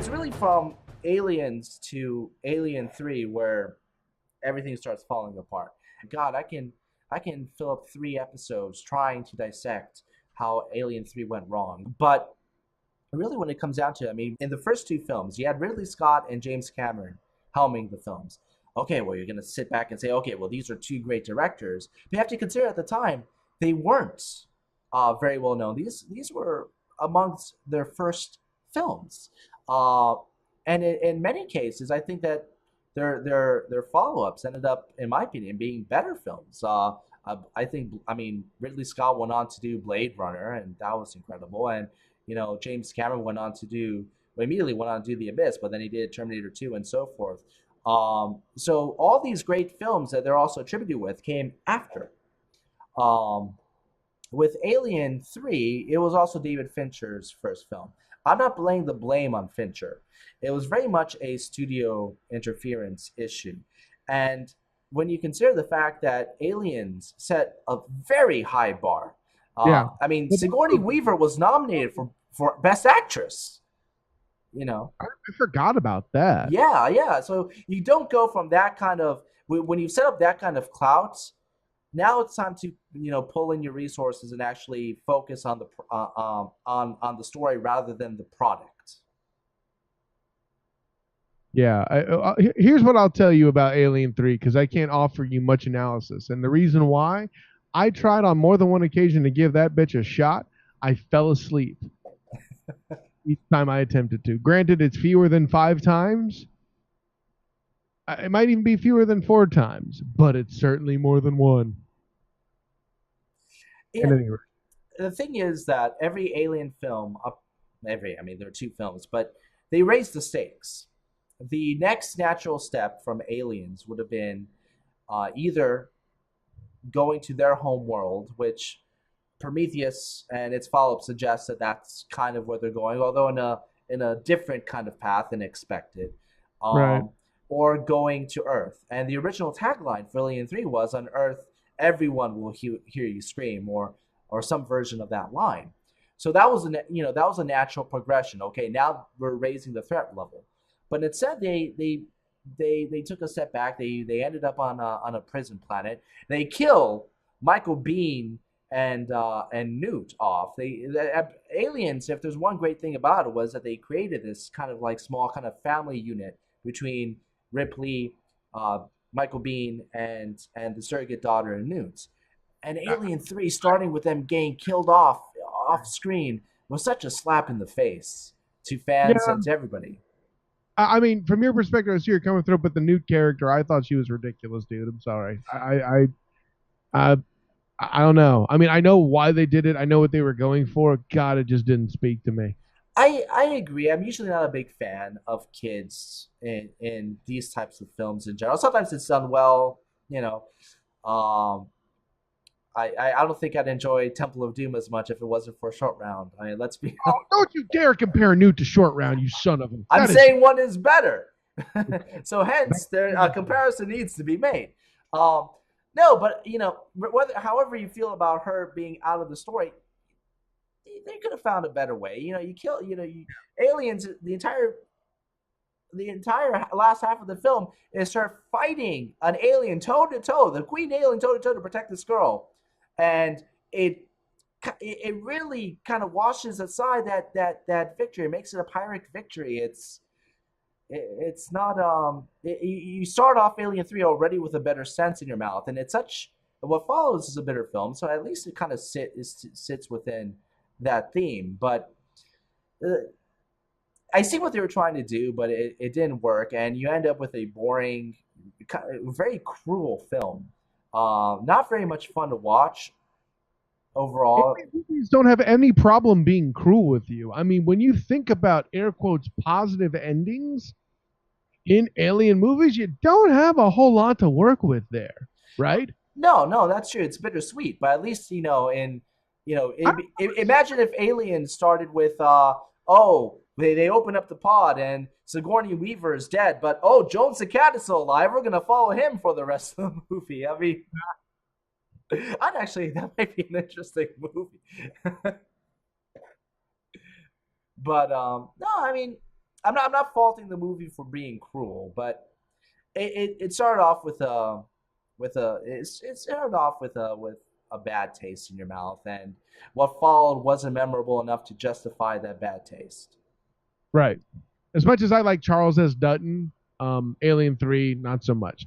it's really from Aliens to Alien 3 where everything starts falling apart. God, I can fill up 3 episodes trying to dissect how Alien 3 went wrong. But really, when it comes down to it, I mean, in the first 2 films, you had Ridley Scott and James Cameron helming the films. Okay, well, you're going to sit back and say, okay, well, these are 2 great directors. But you have to consider at the time, they weren't very well known. These were amongst their first films. Uh, and in many cases, I think that their follow-ups ended up, in my opinion, being better films. I mean, Ridley Scott went on to do Blade Runner, and that was incredible. And James Cameron immediately went on to do The Abyss, but then he did Terminator 2 and so forth. So all these great films that they're also attributed with came after. Um, with Alien 3, it was also David Fincher's first film. I'm not laying the blame on Fincher. It was very much a studio interference issue. And when you consider the fact that Aliens set a very high bar, Yeah. I mean, Sigourney Weaver was nominated for Best Actress. I forgot about that. Yeah, yeah. So you don't go from that kind of when you set up that kind of clout. Now it's time to pull in your resources and actually focus on the story rather than the product. Yeah. Here's what I'll tell you about Alien 3 because I can't offer you much analysis. And the reason why, I tried on more than one occasion to give that bitch a shot. I fell asleep each time I attempted to. Granted, it's fewer than 5 times. It might even be fewer than 4 times, but it's certainly more than one. Yeah, At any rate. the thing is that every Alien film, I mean, there are 2 films, but they raise the stakes. The next natural step from Aliens would have been either going to their home world, which Prometheus and its follow-up suggests that that's kind of where they're going, although in a different kind of path than expected, Right. or going to Earth. And the original tagline for Alien 3 was, "On Earth, everyone will hear you scream," or some version of that line. So that was a natural progression. Okay, now we're raising the threat level, but instead they took a step back. They ended up on a prison planet. They kill Michael Biehn and Newt off. Aliens, if there's one great thing about it, was that they created this kind of like small kind of family unit between Ripley, Michael Biehn, and the surrogate daughter Newt. And Alien 3, starting with them getting killed off screen, was such a slap in the face to fans Yeah. and to everybody. I mean, from your perspective, I see you're coming through, but the Newt character, I thought she was ridiculous, dude. I'm sorry. I, I don't know. I mean, I know why they did it. I know what they were going for. God, it just didn't speak to me. I agree. I'm usually not a big fan of kids in these types of films in general. Sometimes it's done well, you know. Um, I don't think I'd enjoy Temple of Doom as much if it wasn't for a short round. I mean, let's be. Oh, don't you dare compare Newt to Short Round, you son of a. I'm That is. saying one is better, so hence there a comparison needs to be made. Um, no, but however you feel about her being out of the story, they could have found a better way. You kill, aliens. The entire last half of the film is her fighting an alien toe to toe, the queen alien toe to toe to protect this girl, and it really kind of washes aside that victory. It makes it a Pyrrhic victory. It's not you start off Alien 3 already with a better sense in your mouth, and it's such what follows is a bitter film, so at least it kind of sits within that theme. But I see what they were trying to do, but it didn't work, and you end up with a boring, very cruel film. Not very much fun to watch overall. Movies don't have any problem being cruel with you. I mean, when you think about air quotes positive endings in alien movies, you don't have a whole lot to work with there, right? No, no, that's true. It's bittersweet, but at least imagine if Alien started with they open up the pod and Sigourney Weaver is dead, but Jones the cat is still alive. We're gonna follow him for the rest of the movie. I mean, that might be an interesting movie. But no, I mean, I'm not faulting the movie for being cruel, but it started off with it started off with a bad taste in your mouth, and what followed wasn't memorable enough to justify that bad taste. Right. As much as I like Charles S. Dutton, Alien 3, not so much.